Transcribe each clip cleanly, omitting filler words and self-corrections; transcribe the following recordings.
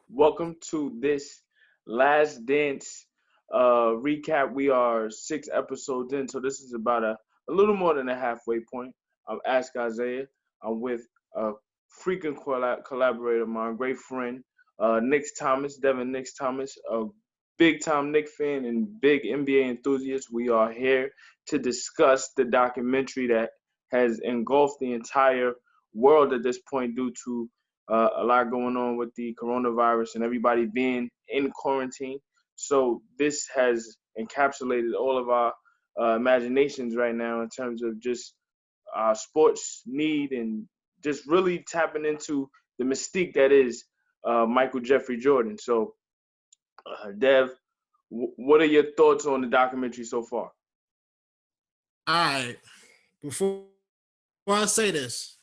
Welcome to this Last Dance recap. We are 6 episodes in, so this is about a little more than a halfway point. I'm Ask Isaiah. I'm with a frequent collaborator of mine, great friend, Knicks Thomas, Devin Knicks Thomas, a big time Knicks fan and big NBA enthusiast. We are here to discuss the documentary that has engulfed the entire world at this point due to a lot going on with the coronavirus and everybody being in quarantine. So this has encapsulated all of our imaginations right now in terms of just sports need and just really tapping into the mystique that is Michael Jeffrey Jordan. So, Dev, what are your thoughts on the documentary so far? All right. Before I say this,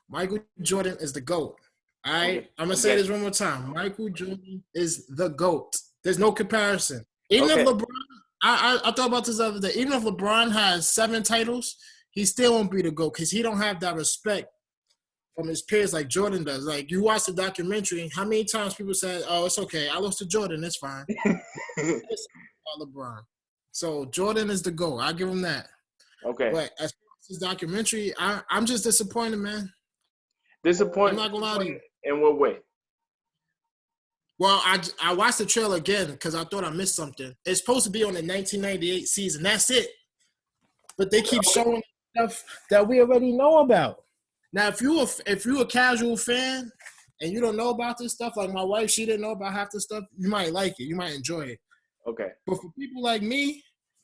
Michael Jordan is the GOAT. All Okay. right. I'm gonna say Okay. this one more time. Michael Jordan is the GOAT. There's no comparison. Even if Okay. LeBron, I thought about this the other day. Even if LeBron has 7 titles, he still won't be the GOAT because he don't have that respect from his peers like Jordan does. Like you watch the documentary, how many times people said, "Oh, it's okay. I lost to Jordan. It's fine." It's LeBron. So Jordan is the GOAT. I give him that. Okay. But as far as this documentary, I'm just disappointed, man. I'm not gonna lie to Disappointed you. in what way? Well, I watched the trailer again because I thought I missed something. It's supposed to be on the 1998 season. That's it. But they keep Okay. showing stuff that we already know about. Now, if you a casual fan and you don't know about this stuff, like my wife, she didn't know about half this stuff. You might like it. You might enjoy it. Okay. But for people like me,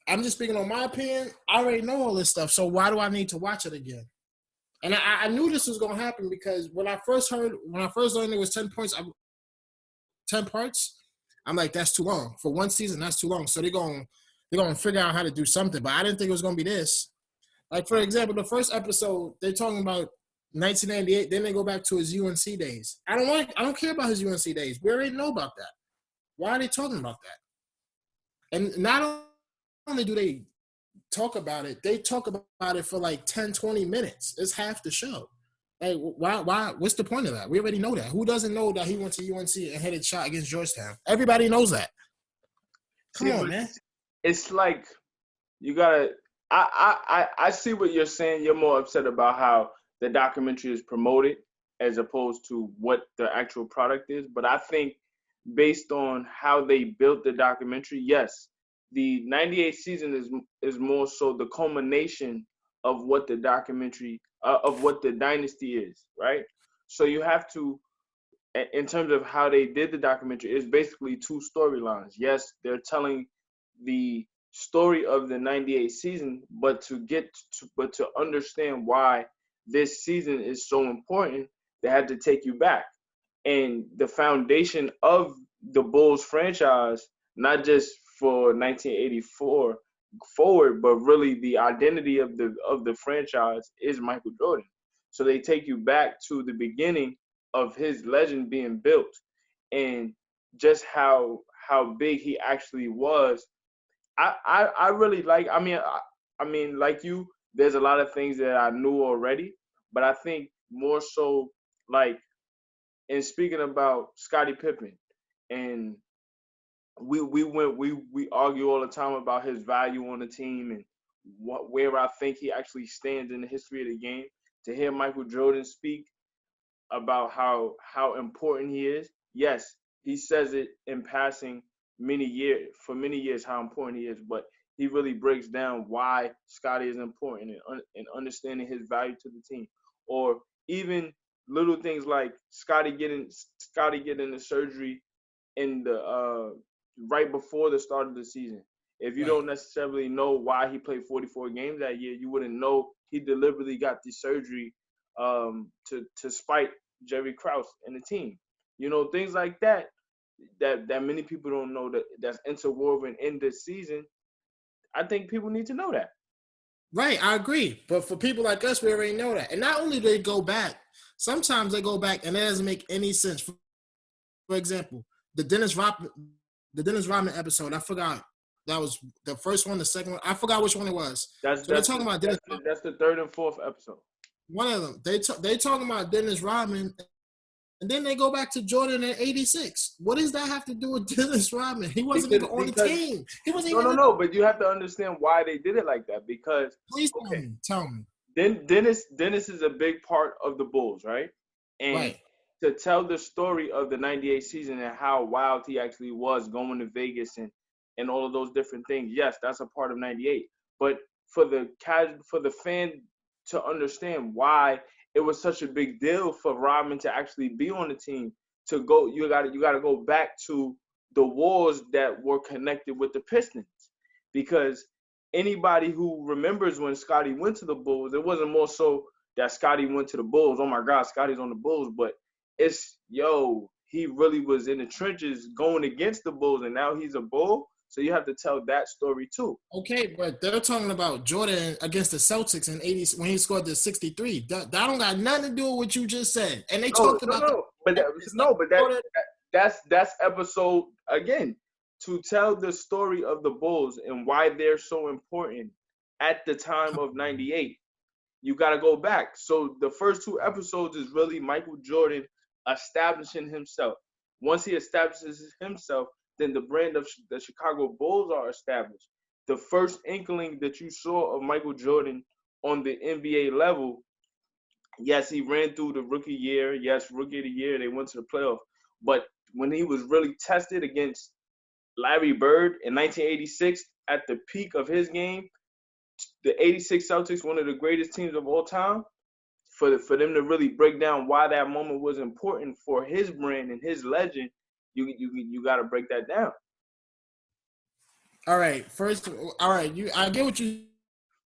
I'm just speaking on my opinion. I already know all this stuff. So why do I need to watch it again? And I knew this was gonna happen because when I first learned it was 10 points, 10 parts, I'm like, that's too long for one season. That's too long. So they're gonna figure out how to do something. But I didn't think it was gonna be this. Like for example, the first episode they're talking about 1998. Then they go back to his UNC days. I don't care about his UNC days. We already know about that. Why are they talking about that? And not only do they talk about it, they talk about it for like 10, 20 minutes. It's half the show. Like, why? What's the point of that? We already know that. Who doesn't know that he went to UNC and hit a shot against Georgetown? Everybody knows that. Come See, on, but man. it's like you gotta. I see what you're saying. You're more upset about how the documentary is promoted as opposed to what the actual product is. But I think based on how they built the documentary, yes, the '98 season is more so the culmination of what the documentary of what the dynasty is, right? So you have to, in terms of how they did the documentary, it's basically two storylines. Yes, they're telling the story of the '98 season, but to understand why this season is so important, they had to take you back. And the foundation of the Bulls franchise, not just for 1984 forward, but really the identity of the franchise is Michael Jordan. So they take you back to the beginning of his legend being built and just how big he actually was. I really like. I mean, like you, there's a lot of things that I knew already, but I think more so like in speaking about Scottie Pippen, and we argue all the time about his value on the team and where I think he actually stands in the history of the game. To hear Michael Jordan speak about how important he is. Yes, he says it in passing many years how important he is, but he really breaks down why Scotty is important and understanding his value to the team, or even little things like Scotty getting the surgery in the right before the start of the season. If you Right. don't necessarily know why he played 44 games that year, you wouldn't know he deliberately got the surgery to spite Jerry Krause and the team. You know, things like that many people don't know that's interwoven in this season. I think people need to know that. Right, I agree. But for people like us, we already know that. And not only do they go back, sometimes they go back and it doesn't make any sense. For example, the Dennis Rodman episode, I forgot. That was the first one, the second one. I forgot which one it was. That's So they're that's talking the about that's Dennis the Rodman. that's the third and fourth episode. One of them. They talking about Dennis Rodman And then they go back to Jordan in '86. What does that have to do with Dennis Rodman? He wasn't even on the team. He wasn't even. No. But you have to understand why they did it like that. Because Please tell me. Then Dennis is a big part of the Bulls, right? And Right. to tell the story of the '98 season and how wild he actually was going to Vegas and all of those different things, yes, that's a part of '98. But for the fan to understand why it was such a big deal for Rodman to actually be on the team, to go, you gotta go back to the wars that were connected with the Pistons, because anybody who remembers when Scottie went to the Bulls, it wasn't more so that Scottie went to the Bulls. Oh my God, Scottie's on the Bulls, but it's he really was in the trenches going against the Bulls, and now he's a Bull. So you have to tell that story too. Okay, but they're talking about Jordan against the Celtics in '80s when he scored the 63. That don't got nothing to do with what you just said. And they talked about That's episode again, to tell the story of the Bulls and why they're so important at the time of '98. You got to go back. So the first two episodes is really Michael Jordan establishing himself. Once he establishes himself, then the brand of the Chicago Bulls are established. The first inkling that you saw of Michael Jordan on the NBA level, yes, he ran through the rookie year. Yes, rookie of the year, they went to the playoff. But when he was really tested against Larry Bird in 1986 at the peak of his game, the '86 Celtics, one of the greatest teams of all time, for them to really break down why that moment was important for his brand and his legend, you got to break that down. All right, I get what you're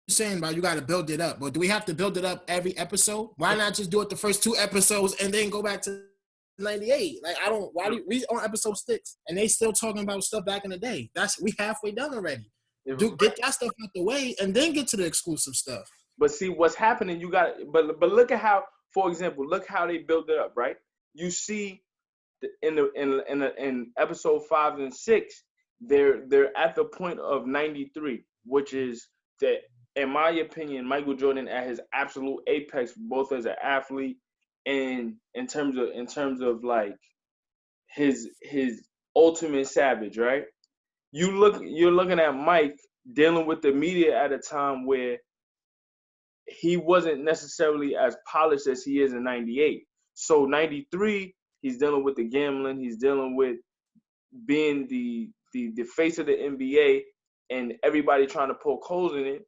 saying about you got to build it up, but do we have to build it up every episode? Why not just do it the first two episodes and then go back to '98? Like, I don't. Why do we on episode 6 and they still talking about stuff back in the day? We halfway done already. Get that stuff out the way and then get to the exclusive stuff. But see what's happening. You got but look at how, for example, look how they build it up, right? You see in episode 5 and 6, they're at the point of '93, which is that, in my opinion, Michael Jordan at his absolute apex, both as an athlete and in terms of like his ultimate savage, right? You're looking at Mike dealing with the media at a time where he wasn't necessarily as polished as he is in '98. So '93, he's dealing with the gambling, he's dealing with being the face of the NBA and everybody trying to poke holes in it.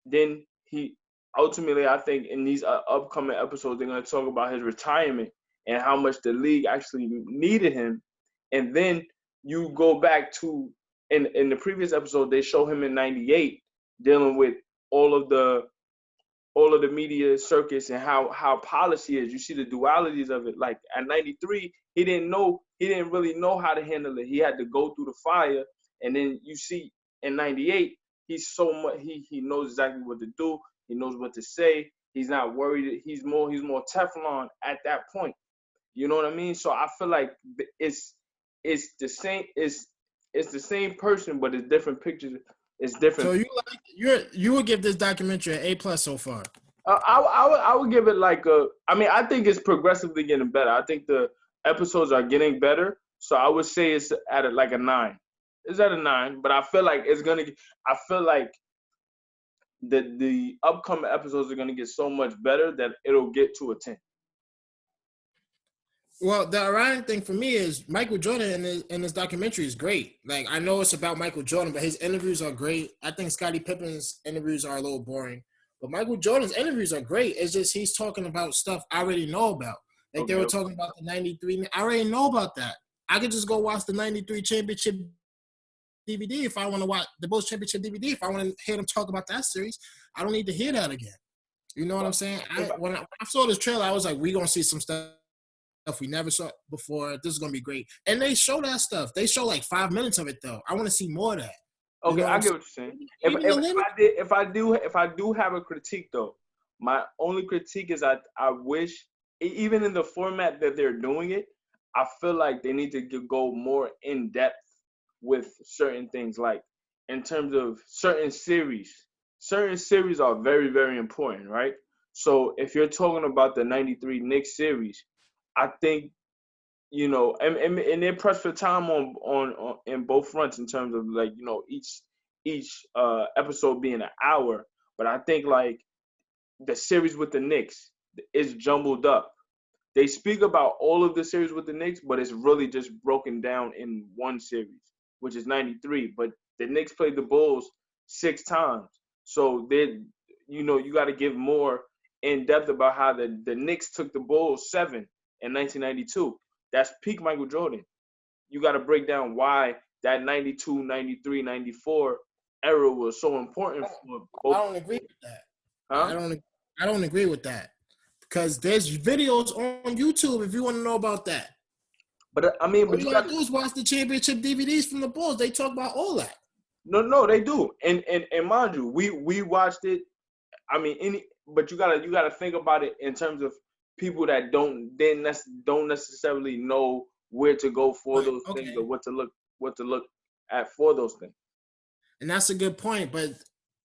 Then he ultimately, I think, in these upcoming episodes, they're going to talk about his retirement and how much the league actually needed him. And then you go back to in the previous episode, they show him in '98 dealing with all of the media circus and how polished he is. You see the dualities of it. Like at '93, he didn't really know how to handle it. He had to go through the fire. And then you see in '98, he's so much, he knows exactly what to do. He knows what to say. He's not worried. He's more Teflon at that point. You know what I mean? So I feel like it's the same. It's the same person, but it's different pictures. It's different. So you would give this documentary an A+ so far? I would give it like a. I mean, I think it's progressively getting better. I think the episodes are getting better. So I would say it's at like a 9. It's at a 9, but I feel like it's gonna. I feel like the upcoming episodes are gonna get so much better that it'll get to a 10. Well, the ironic thing for me is Michael Jordan in this documentary is great. Like, I know it's about Michael Jordan, but his interviews are great. I think Scottie Pippen's interviews are a little boring, but Michael Jordan's interviews are great. It's just he's talking about stuff I already know about. Like they were talking about the '93. I already know about that. I could just go watch the '93 championship DVD if I want to watch the Bulls championship DVD. If I want to hear them talk about that series, I don't need to hear that again. You know what I'm saying? When I saw this trailer, I was like, we're going to see some stuff we never saw before. This is gonna be great. And they show that stuff. They show like 5 minutes of it though. I want to see more of that. Okay, I get what you're saying. If I do have a critique though, my only critique is I wish, even in the format that they're doing it, I feel like they need to go more in depth with certain things, like in terms of certain series. Certain series are very, very important, right? So if you're talking about the '93 Knicks series, I think, and they're pressed for time on in both fronts in terms of like, each episode being an hour. But I think like the series with the Knicks is jumbled up. They speak about all of the series with the Knicks, but it's really just broken down in one series, which is 93. But the Knicks played the Bulls 6 times. So you got to give more in depth about how the Knicks took the Bulls 7 in 1992. That's peak Michael Jordan. You got to break down why that 92, 93, 94 era was so important for both. I don't agree with that. Huh? I don't agree with that because there's videos on YouTube if you want to know about that. But I mean, All but you you gotta got do is watch the championship DVDs from the Bulls. They talk about all that. no, they do, and mind you, we watched it. I mean, but you gotta think about it in terms of people that don't necessarily know where to go for Right. those things Okay. or what to look at for those things. And that's a good point, but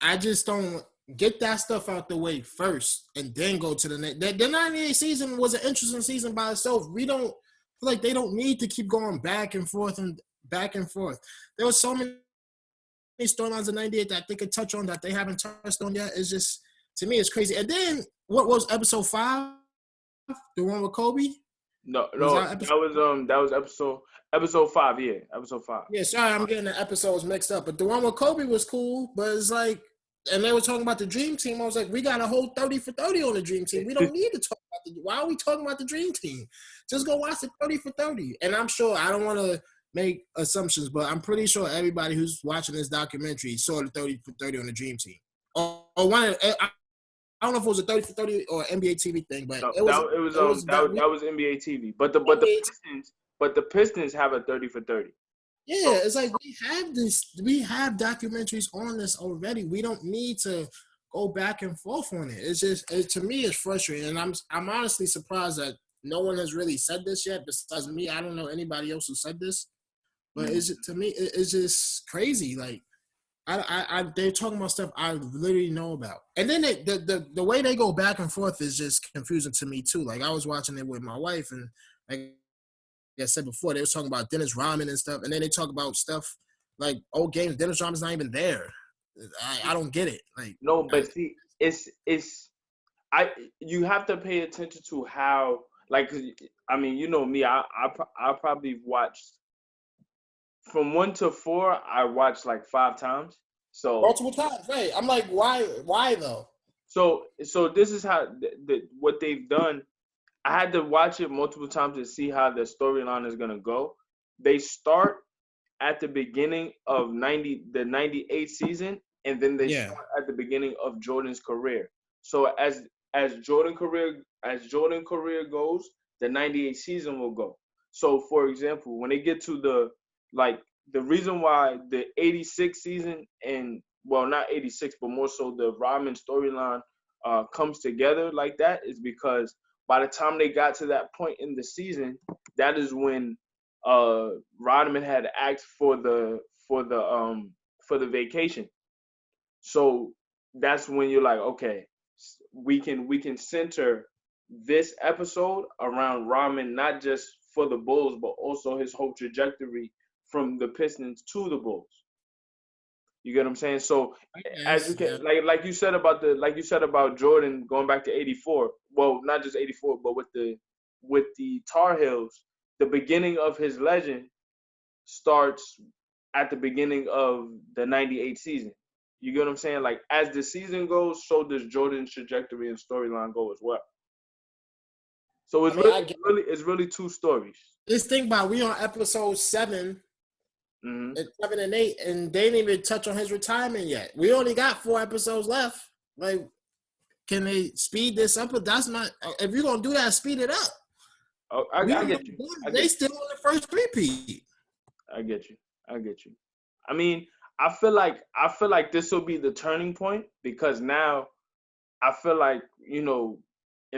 I just don't get that stuff out the way first and then go to the next. The 98 season was an interesting season by itself. We don't feel like they don't need to keep going back and forth and back and forth. There were so many storylines in 98 that they could touch on that they haven't touched on yet. It's just, to me, it's crazy. And then what was episode 5? The one with Kobe? No, Was no, that episode? that was episode 5, yeah, episode 5. Yeah, sorry, I'm getting the episodes mixed up. But the one with Kobe was cool, but it's like, and they were talking about the Dream Team. I was like, we got a whole 30 for 30 on the Dream Team. We don't need to talk about why are we talking about the Dream Team? Just go watch the 30 for 30. And I'm sure, I don't want to make assumptions, but I'm pretty sure everybody who's watching this documentary saw the 30 for 30 on the Dream Team. Or one, I don't know if it was a 30 for 30 or NBA TV thing, but No, it was that was NBA TV. But the Pistons have a 30 for 30. Yeah, it's like we have documentaries on this already. We don't need to go back and forth on it. It's just to me it's frustrating, and I'm honestly surprised that no one has really said this yet besides me. I don't know anybody else who said this, but to me it's just crazy. Like they're talking about stuff I literally know about, and then the way they go back and forth is just confusing to me too. Like I was watching it with my wife, and like I said before, they was talking about Dennis Rodman and stuff, and then they talk about stuff like old games. Dennis Rodman's not even there. I don't get it. Like No, but see, you have to pay attention to how, like, 'cause, I mean, you know me, I probably watched from 1 to 4. I watched like 5 times. So multiple times, right? I'm like, why though? so this is how what they've done. I had to watch it multiple times to see how the storyline is gonna go. They start at the beginning of the 98 season, and then they start at the beginning of Jordan's career. So as Jordan career goes, the 98 season will go. So for example, when they get to the reason why the 86 season, and well, not 86, but more so the Rodman storyline comes together like that, is because by the time they got to that point in the season, that is when Rodman had asked for the vacation. So that's when you're like, okay, we can center this episode around Rodman, not just for the Bulls, but also his whole trajectory from the Pistons to the Bulls. You get what I'm saying? So as you can, like you said about Jordan going back to 84. Well, not just 84, but with the Tar Heels, the beginning of his legend starts at the beginning of the 98 season. You get what I'm saying? Like as the season goes, so does Jordan's trajectory and storyline go as well. So it's really two stories. This thing about we on episode 7. Mm-hmm. And 7 and 8, and they didn't even touch on his retirement yet. We only got 4 episodes left. Like, can they speed this up? But that's not. If you're gonna do that, speed it up. Oh, I get you. They still on the first repeat. I get you. I mean, I feel like this will be the turning point, because now I feel like, in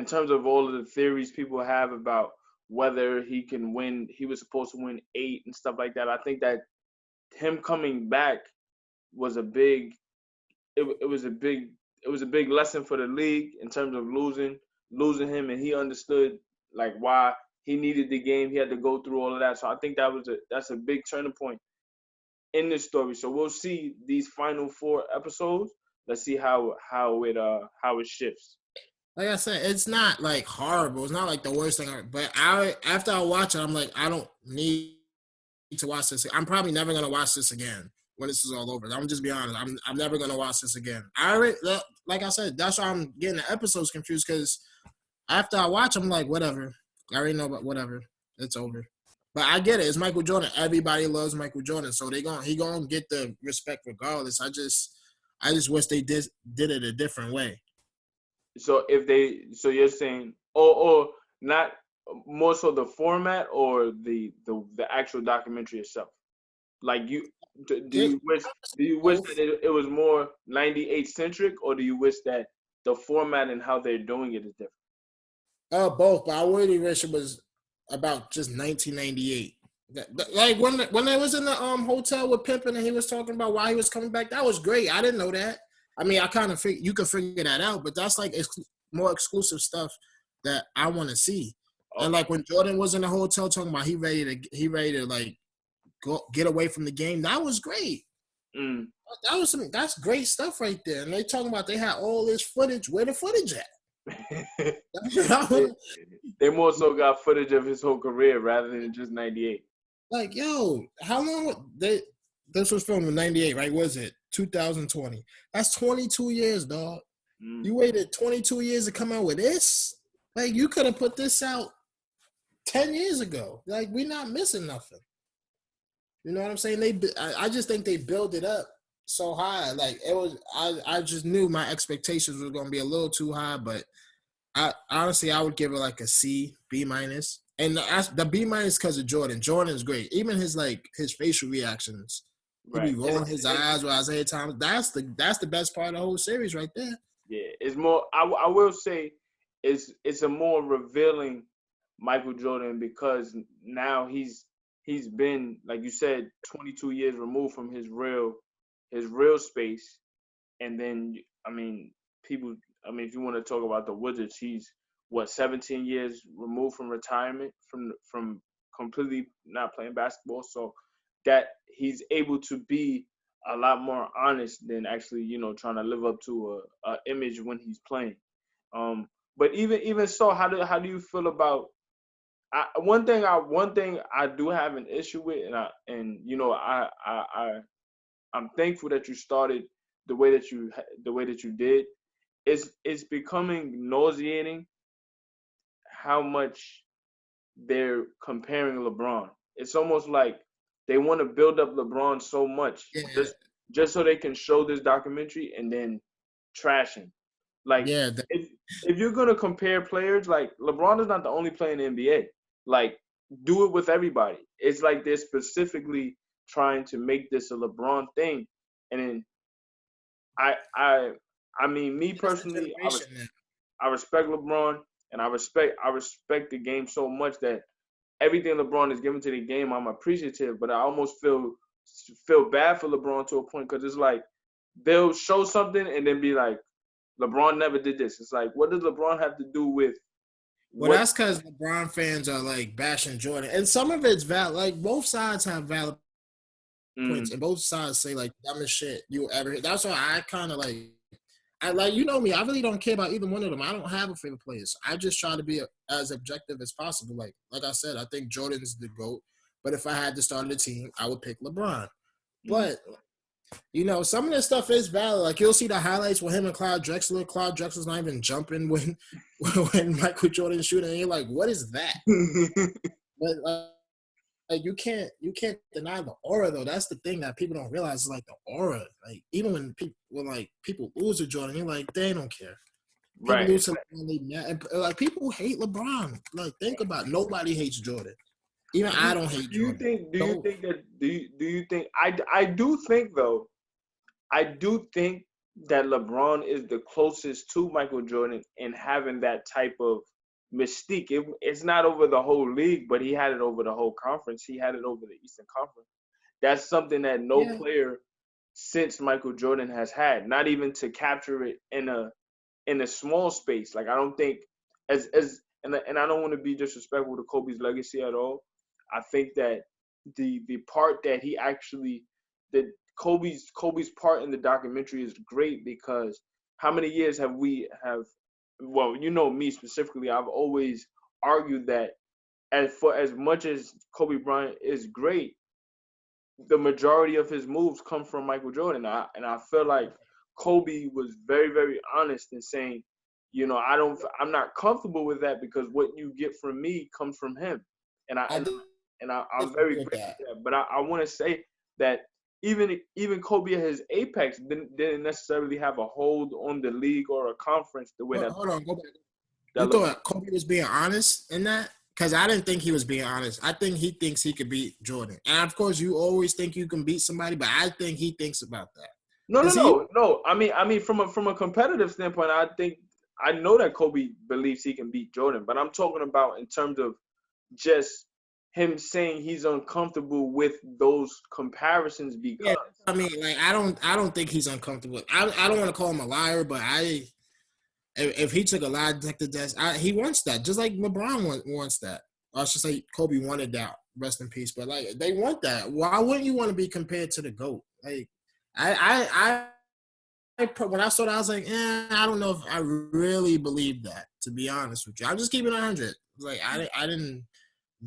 terms of all of the theories people have about whether he can win, he was supposed to win 8 and stuff like that. I think that him coming back was a big lesson for the league in terms of losing him, and he understood like why he needed the game. He had to go through all of that. So I think that's a big turning point in this story. So we'll see these final 4 episodes. Let's see how it shifts. Like I said, it's not like horrible. It's not like the worst thing. But I after I watch it, I'm like, I don't need to watch this. I'm probably never gonna watch this again when this is all over. I'm just be honest. I'm never gonna watch this again. I already, like I said, that's why I'm getting the episodes confused because after I watch, I'm like, whatever. I already know, but whatever. It's over. But I get it. It's Michael Jordan. Everybody loves Michael Jordan, so he gonna get the respect regardless. I just wish they did it a different way. So you're saying, or not more so the format or the actual documentary itself. Like It, do you wish that it was more 98 centric, or do you wish that the format and how they're doing it is different? Both, but I really wish it was about just 1998. Like when I was in the hotel with Pimpin and he was talking about why he was coming back, that was great. I didn't know that. I mean, I kind of you could figure that out, but that's like more exclusive stuff that I want to see. And Okay. like when Jordan was in the hotel talking about he ready to like go get away from the game, that was great. Mm. That's great stuff right there. And they talking about they had all this footage. Where the footage at? They more so got footage of his whole career rather than just 98. Like, yo, how long this was filmed in 98, right? Was it 2020? That's 22 years, dog. Mm. You waited 22 years to come out with this? Like, you could have put this out 10 years ago. Like, we're not missing nothing. You know what I'm saying? I just think they built it up so high. Like, it was, I just knew my expectations were going to be a little too high, but I honestly, I would give it like a C, B minus. And the B minus because of Jordan. Jordan's great. Even his facial reactions. He Right. be rolling his eyes with Isaiah Thomas. That's the best part of the whole series right there. Yeah, it's more. I will say, it's a more revealing Michael Jordan because now he's been, like you said, 22 years removed from his real space, and then I mean people. I mean, if you want to talk about the Wizards, he's what 17 years removed from retirement, from completely not playing basketball. So that he's able to be a lot more honest than actually, trying to live up to a image when he's playing. But even so, how do you feel about one thing I do have an issue with, I'm thankful that you started the way that you did. It's becoming nauseating how much they're comparing LeBron. It's almost like they want to build up LeBron so much Yeah, just so they can show this documentary and then trash him. Like yeah, if you're gonna compare players, like LeBron is not the only player in the NBA. Like do it with everybody. It's like they're specifically trying to make this a LeBron thing, and then I I I mean me that's the personally, generation now. I respect LeBron and I respect the game so much that everything LeBron is giving to the game, I'm appreciative, but I almost feel bad for LeBron to a point because it's like they'll show something and then be like, LeBron never did this. It's like, what does LeBron have to do with Well, what? that's because LeBron fans are like bashing Jordan, and some of it's valid. Like both sides have valid points, Mm, and both sides say like dumbest shit you ever hear. That's why I kind of like. I like me. I really don't care about either one of them. I don't have a favorite players. I just try to be as objective as possible. Like I said, I think Jordan's the GOAT. But if I had to start a team, I would pick LeBron. mm. But some of this stuff is valid. Like you'll see the highlights with him and Clyde Drexler. Clyde Drexler's not even jumping when when Michael Jordan's shooting. And you're like, what is that? But like you can't deny the aura though. That's the thing that people don't realize is like the aura. Like even when people lose to Jordan, you're like they don't care. People Right. lose to LeBron, and like people hate LeBron. Like think about it. Nobody hates Jordan. Even I don't hate Jordan. Do you Don't. think that do you think I do think though I do think that LeBron is the closest to Michael Jordan in having that type of mystique. It's not over the whole league, but he had it over the whole conference. He had it over the Eastern Conference. That's something that no Yeah. player since Michael Jordan has had. Not even to capture it in a small space. Like I don't think as and I don't want to be disrespectful to Kobe's legacy at all. I think that the part that he actually that Kobe's part in the documentary is great because how many years have we have well, you know me specifically, I've always argued that as much as Kobe Bryant is great, the majority of his moves come from Michael Jordan. I feel like Kobe was very honest in saying, I'm not comfortable with that because what you get from me comes from him, and I I and, did and I'm very agree with grateful that. for that. But I want to say that even Kobe at his apex didn't necessarily have a hold on the league or a conference the way Hold on, go back. that You LeBron. thought Kobe was being honest in that? Because I didn't think he was being honest. I think he thinks he could beat Jordan. And of course, you always think you can beat somebody, but I think he thinks about that. No, no, Because he, no, no. I mean, from a competitive standpoint, I know that Kobe believes he can beat Jordan, but I'm talking about in terms of just him saying he's uncomfortable with those comparisons yeah, because I mean, like I don't think he's uncomfortable. I don't want to call him a liar, but if he took a lie detector test, he wants that, just like LeBron wants that. Or I should say, Kobe wanted that. Rest in peace. But like, they want that. Why wouldn't you want to be compared to the GOAT? Like, when I saw that, I was like, I don't know if I really believe that. To be honest with you, I'm just keeping it 100. Like, I didn't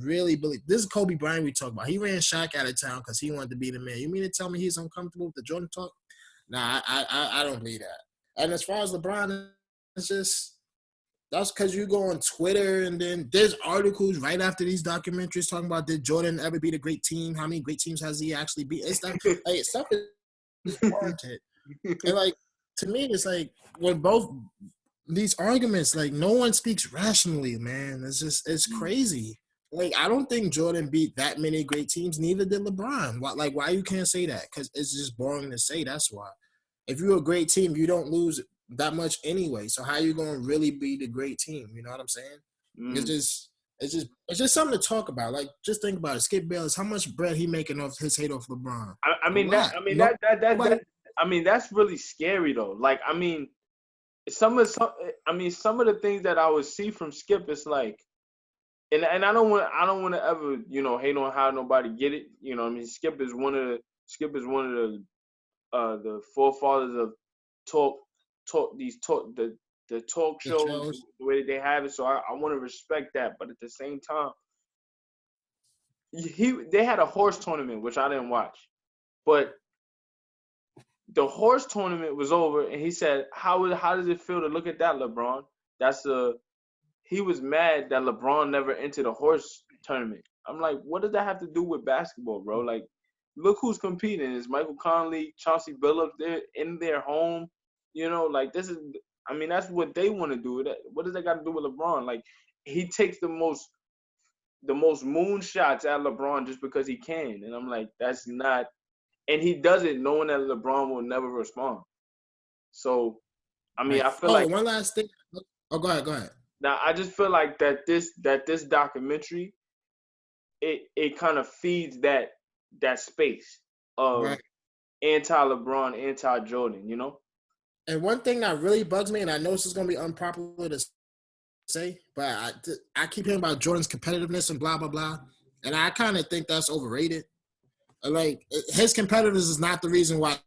really believe this is Kobe Bryant we talk about. He ran Shaq out of town because he wanted to be the man. You mean to tell me he's uncomfortable with the Jordan talk? Nah, I don't believe that. And as far as LeBron, it's just that's because you go on Twitter and then there's articles right after these documentaries talking about did Jordan ever beat a great team? How many great teams has he actually beat? It's like stuff is warranted. And like to me, it's like with both these arguments, like no one speaks rationally, man. It's crazy. Like I don't think Jordan beat that many great teams. Neither did LeBron. Why you can't say that? Because it's just boring to say. That's why. If you're a great team, you don't lose that much anyway. So how you gonna really be the great team? You know what I'm saying? It's mm, just it's just something to talk about. Like just think about it. Skip Bayless, how much bread he making off his hate off LeBron? I A mean that lot. I mean that Nobody. I mean that's really scary though. Like I mean some of the things that I would see from Skip is like and I don't want to ever hate on how nobody get it. You know, I mean, Skip is one of the forefathers of talk talk these talk the talk The shows shows. the way that they have it. So I want to respect that, but at the same time, they had a horse tournament which I didn't watch, but the horse tournament was over, and he said, how does it feel to look at that, LeBron? That's a He was mad that LeBron never entered a horse tournament. I'm like, what does that have to do with basketball, bro? Like, look who's competing. It's Michael Conley, Chauncey Billups. They're in their home. Like this is. I mean, that's what they want to do. What does that got to do with LeBron? Like, he takes the most moon shots at LeBron just because he can, and I'm like, that's not. And he does it knowing that LeBron will never respond. So, I mean, Right. I feel Oh, like one last thing. Oh, go ahead. Go ahead. now I just feel like that this documentary it kind of feeds that space of Right. anti LeBron, anti Jordan. And one thing that really bugs me, and I know this is going to be unpopular to say, but I keep hearing about Jordan's competitiveness and blah, blah, blah. And I kind of think that's overrated. Like, his competitiveness is not the reason why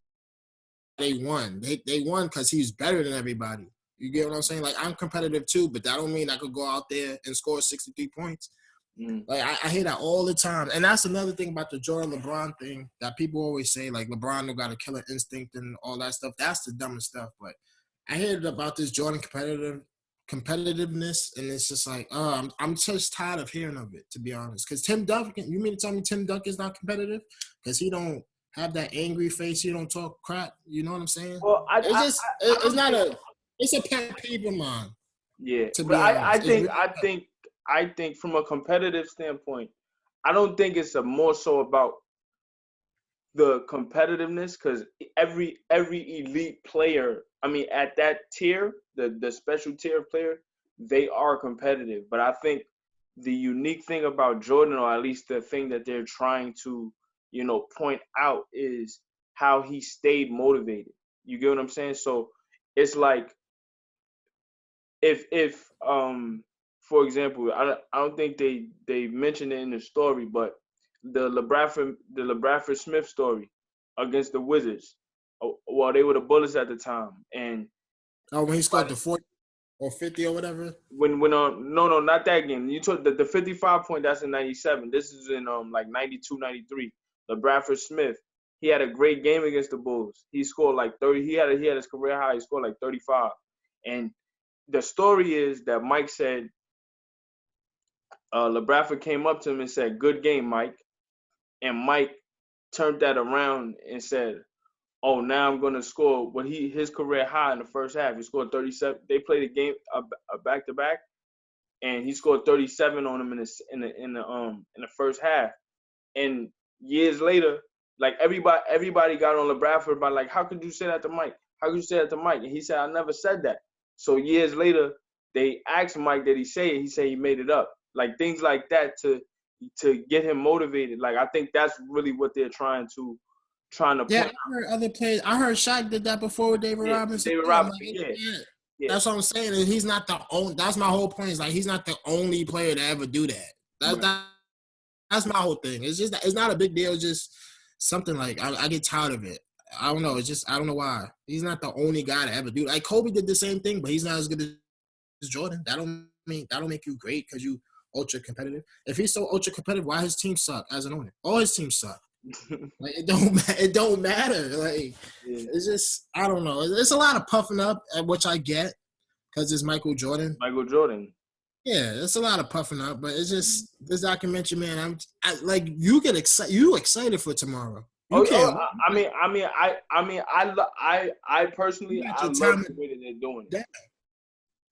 they won. They won because he's better than everybody. You get what I'm saying? Like, I'm competitive too, but that don't mean I could go out there and score 63 points. Mm. Like I hear that all the time, and that's another thing about the Jordan LeBron thing that people always say, like LeBron got a killer instinct and all that stuff. That's the dumbest stuff. But I hear about this Jordan competitiveness, and it's just like, oh, I'm just tired of hearing of it, to be honest. Because Tim Duncan, you mean to tell me Tim Duncan's not competitive? Because he don't have that angry face, he don't talk crap. You know what I'm saying? Well, It's just I it's don't not think. it's a pet peeve of mine, Yeah, to but be honest. It's really I think from a competitive standpoint, I don't think it's a more so about the competitiveness because every elite player, I mean, at that tier, the special tier player, they are competitive. But I think the unique thing about Jordan, or at least the thing that they're trying to, point out, is how he stayed motivated. You get what I'm saying? So it's like if for example, I don't think they mentioned it in the story, but the LeBradford Smith story against the Wizards. Well, they were the Bullets at the time, and Oh, when he scored the 40 or 50 or whatever. when no, not that game. You took the 55 point. That's in '97. This is in like '92, '93. LeBradford Smith. He had a great game against the Bulls. He scored like 30. He had his career high. He scored like 35. And the story is that Mike said LeBradford came up to him and said, "Good game, Mike." And Mike turned that around and said, "Oh, now I'm gonna score what his career high in the first half. He scored 37. They played a game a back to back, and he scored 37 on him in the first half. And years later, like everybody got on LeBradford by like, how could you say that to Mike? How could you say that to Mike? And he said, I never said that. So years later, they asked Mike, did he say it? He said he made it up. Like things like that to get him motivated. Like I think that's really what they're trying to Yeah, point I heard other players. I heard Shaq did that before with David out. Yeah, Robinson. David I'm like, Robinson. Yeah, yeah. yeah, That's what I'm saying. And he's not the only. That's my whole point. Is like he's not the only player to ever do that. That's right. that's my whole thing. It's just it's not a big deal. It's just something like I get tired of it. I don't know. It's just I don't know why. He's not the only guy to ever do it. Like Kobe did the same thing, but he's not as good as Jordan. That don't make you great because you ultra competitive. If he's so ultra competitive, why his team suck as an owner? All his teams suck. Like it don't matter. Like Yeah. it's just I don't know. It's a lot of puffing up, which I get because it's Michael Jordan. Michael Jordan. Yeah, it's a lot of puffing up, but it's just this documentary, man. Like you get excited. You excited for tomorrow. You can't. I personally, You got I your love time the way that they're doing it. to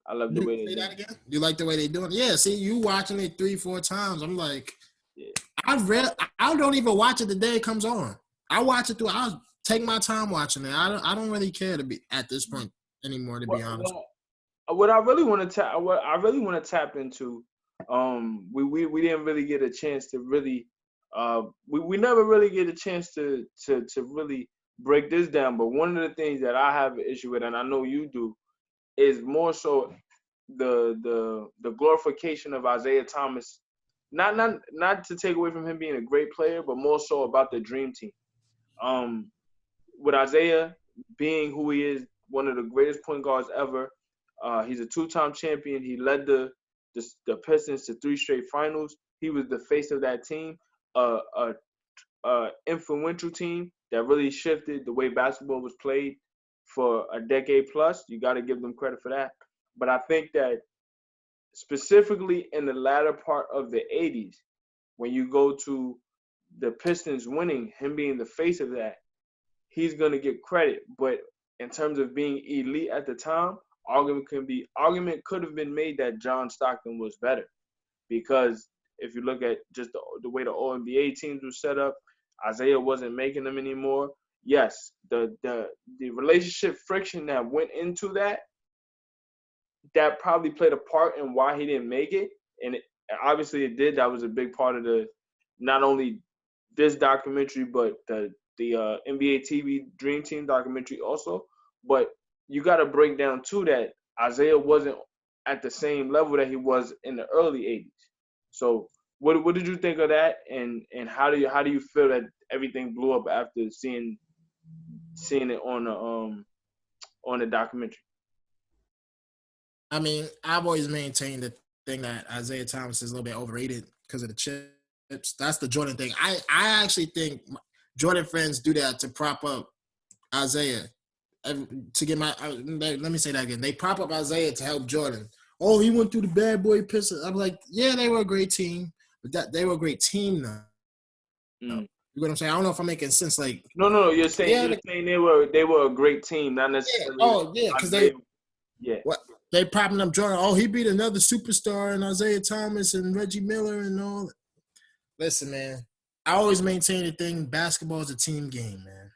I love the way say they're that doing it. again. You like the way they doing it? Yeah. See, you watching it 3-4 times. I'm like, Yeah. I don't even watch it the day it comes on. I watch it through. I'll take my time watching it. I don't really care to be at this point anymore. To be honest. What I really want to tap into, we didn't really get a chance to really, we never really get a chance to really break this down. But one of the things that I have an issue with, and I know you do, is more so the glorification of Isaiah Thomas. Not to take away from him being a great player, but more so about the dream team. Um, with Isaiah being who he is, one of the greatest point guards ever. He's a two-time champion. He led the Pistons to 3 straight finals. He was the face of that team, a influential team that really shifted the way basketball was played for a decade plus. You got to give them credit for that. But I think that specifically in the latter part of the 80s, when you go to the Pistons winning, him being the face of that, he's gonna get credit. But in terms of being elite at the time, argument could have been made that John Stockton was better because if you look at just the way the All NBA teams were set up, Isaiah wasn't making them anymore. Yes, the relationship friction that went into that probably played a part in why he didn't make it, and obviously it did. That was a big part of the not only this documentary, but the NBA TV Dream Team documentary also. But you got to break down too that Isaiah wasn't at the same level that he was in the early '80s. So what did you think of that, and how do you feel that everything blew up after seeing it on the documentary? I mean, I've always maintained the thing that Isaiah Thomas is a little bit overrated because of the chips. That's the Jordan thing. I actually think Jordan fans do that to prop up Isaiah. To get let me say that again. They prop up Isaiah to help Jordan. Oh, he went through the bad boy Pistons. I'm like, yeah, they were a great team, but they were a great team though. Mm. You know what I'm saying? I don't know if I'm making sense. Like, No. You're saying they were a great team, not yeah. necessarily. Oh, yeah, because they Yeah. what they propping up Jordan. Oh, he beat another superstar and Isaiah Thomas and Reggie Miller and all. Listen, man, I always maintain the thing. Basketball is a team game, man.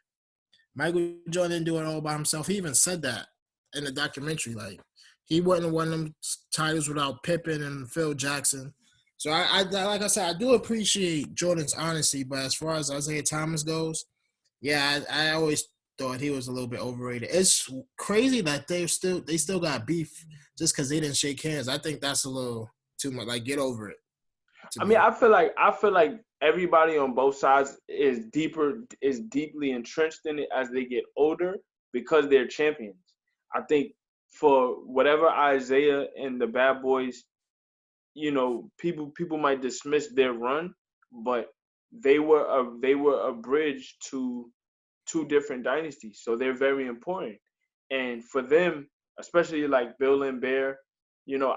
Michael Jordan didn't do it all by himself. He even said that in the documentary. Like, he wouldn't have won them titles without Pippen and Phil Jackson. So I like I said, I do appreciate Jordan's honesty, but as far as Isaiah Thomas goes, yeah, I always thought he was a little bit overrated. It's crazy that they still got beef just because they didn't shake hands. I think that's a little too much. Like, get over it. I mean, I feel like everybody on both sides is deeply entrenched in it as they get older because they're champions. I think for whatever Isaiah and the Bad Boys, people might dismiss their run, but they were a bridge to two different dynasties, so they're very important. And for them, especially like Bill and Bear,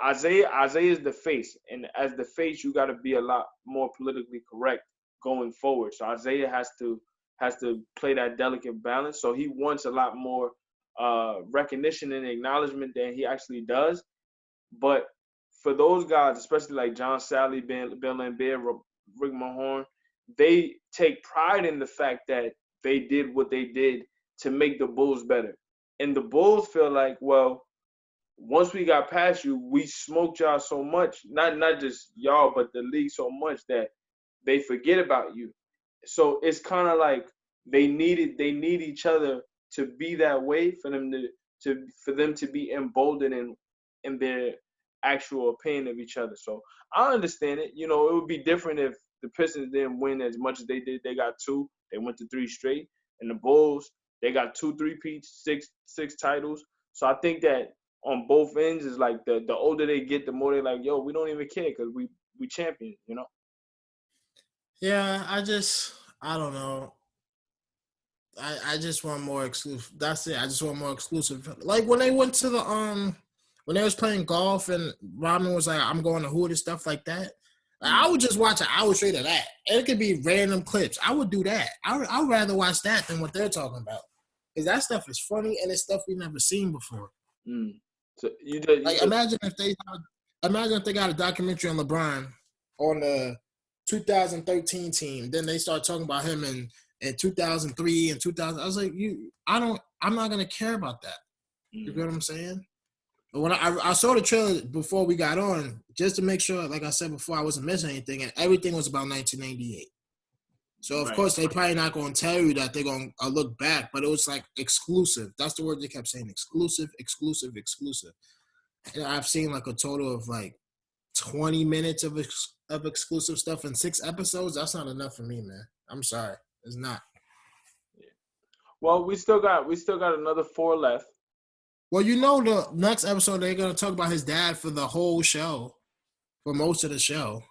Isaiah is the face, and as the face, you got to be a lot more politically correct going forward. So Isaiah has to play that delicate balance. So he wants a lot more recognition and acknowledgement than he actually does. But for those guys, especially like John Sally, Bill and Bear, Rick Mahorn, they take pride in the fact that they did what they did to make the Bulls better. And the Bulls feel like, well, once we got past you, we smoked y'all so much, not just y'all, but the league so much that they forget about you. So it's kind of like they need each other to be that way for them to be emboldened in their actual opinion of each other. So I understand it. It would be different if the Pistons didn't win as much as they did. They got two. They went to three straight. And the Bulls, they got 2 3-peats, six titles. So I think that on both ends is like the older they get, the more they're like, yo, we don't even care because we champions. Yeah, I don't know. I just want more exclusive. That's it. I just want more exclusive. Like when they went to when they was playing golf and Rodman was like, I'm going to Hood and stuff like that. I would just watch an hour straight of that. It could be random clips. I would do that. I would rather watch that than what they're talking about. Because that stuff is funny and it's stuff we've never seen before. So imagine if they got a documentary on LeBron on the 2013 team. Then they start talking about him in 2003 and 2000. I was like, I'm not gonna care about that. You know what I'm saying? But when I saw the trailer before we got on, just to make sure, like I said before, I wasn't missing anything, and everything was about 1998. So of course they probably not gonna tell you that they're gonna look back, but it was like exclusive. That's the word they kept saying: exclusive, exclusive, exclusive. And I've seen like a total of like 20 minutes of exclusive stuff in 6 episodes. That's not enough for me, man. I'm sorry, it's not. Yeah. Well, we still got another 4 left. Well, the next episode they're gonna talk about his dad for the whole show, for most of the show.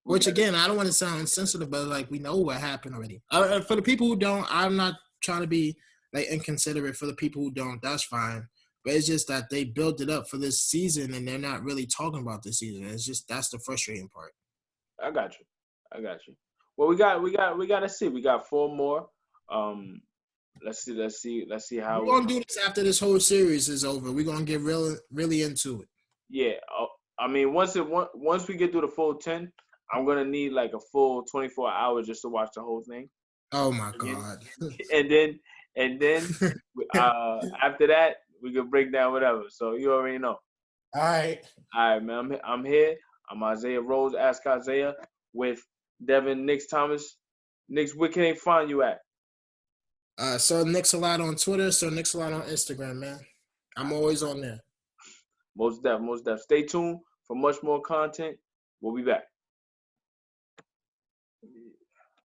Which again, I don't want to sound insensitive, but like we know what happened already. For the people who don't, I'm not trying to be like inconsiderate. For the people who don't, that's fine. But it's just that they built it up for this season, and they're not really talking about this season. It's just that's the frustrating part. I got you. Well, we got to see. We got 4 more. Let's see how we're gonna do this after this whole series is over. We're gonna get really into it. Yeah, I mean, once we get through the full 10, I'm gonna need like a full 24 hours just to watch the whole thing. Oh my god! And then after that, we can break down whatever. So you already know. All right, man. I'm here. I'm Isaiah Rose. Ask Isaiah with Devin Knicks Thomas. Knicks, where can they find you at? Sir Knicks a lot on Twitter. Sir Knicks a lot on Instagram, man. I'm always on there. Most def. Stay tuned for much more content. We'll be back.